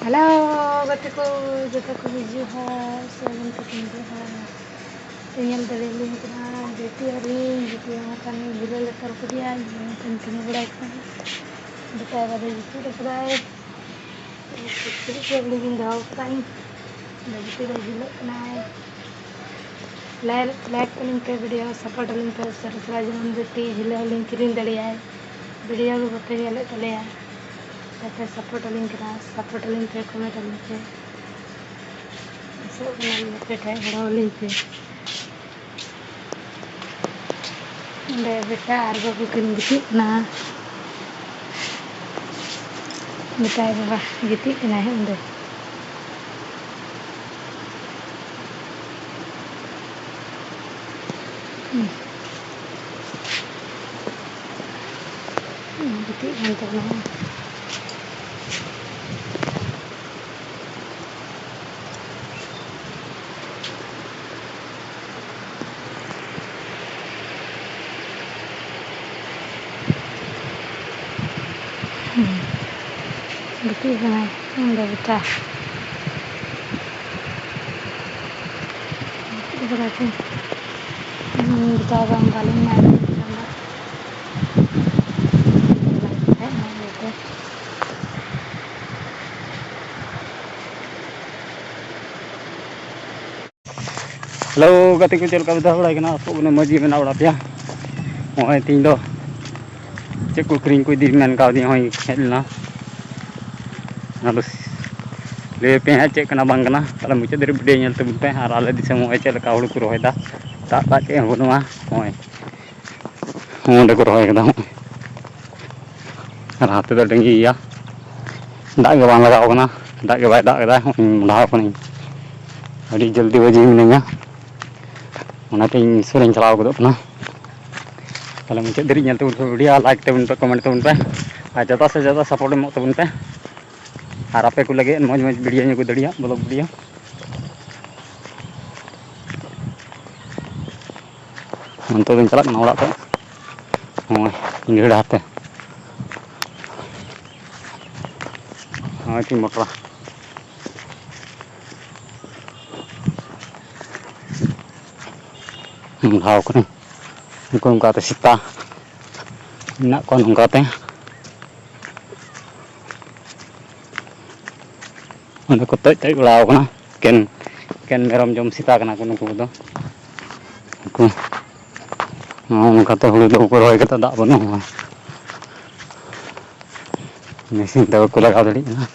Hello गति को जत को हिजुहा सेवन तकिन जुहा tinggal dari link kena jadi hari jadi yang akan bila letar dia penting berai kan betul ada itu dah berai jadi saya beli tinggal kan jadi tidak bila kena like link ke video support link ke subscribe jangan jadi bila link kirim dari ya video को बता दिया ले या जैसे support link करा support link पे comment link पे सब बना लेते हैं बड़ा link पे बेटा आर्गो बिकिन गिटी ना बेटा बाबा गिटी ना है उन्दे गिटी अंतर ना गिटी ना उन्दे बेटा berarti kita akan paling nyari sama gitu. Hello गति को चलका बता बड़ा कना तो ने मजी बना बड़ा पिया होय तीन दो चे को क्रीम को दी मेन का दी होय हेलना नालो ले पे है चे कना बांगना तले मुचे दरे वीडियो नेल तबन पे आर आले दिसम होय चे लका हुड़ को रोयदा ता ता चे होनवा होय होंडे को रोय कदा रात तो डंगी या दाग के बांग लगाओ कना दाग के बाय दाग कदा मुढ़ा कनी अड़ी जल्दी बजी मिनगा ओनाते सुरें चलाव गदो कना तले मुचे दरी नेल तबन पे वीडियो लाइक तबन पे कमेंट तबन पे आ जदा से जदा सपोर्ट एमो तबन पे और आपे को लगे मज मज वीडियो को दड़िया ब्लॉग वीडियो तो दिन चला ना ओड़ा पे नीड़ा हाते हाँ तीन मोटरा भाव को उनको उनका सीता ना कौन उनका को तज तज उड़ाव कना केन केन मेरम जम सीता कना को नुकु दो को उनका तो हुड़ू दो को रोय कता दा बनो मशीन तो को लगा दड़ी ना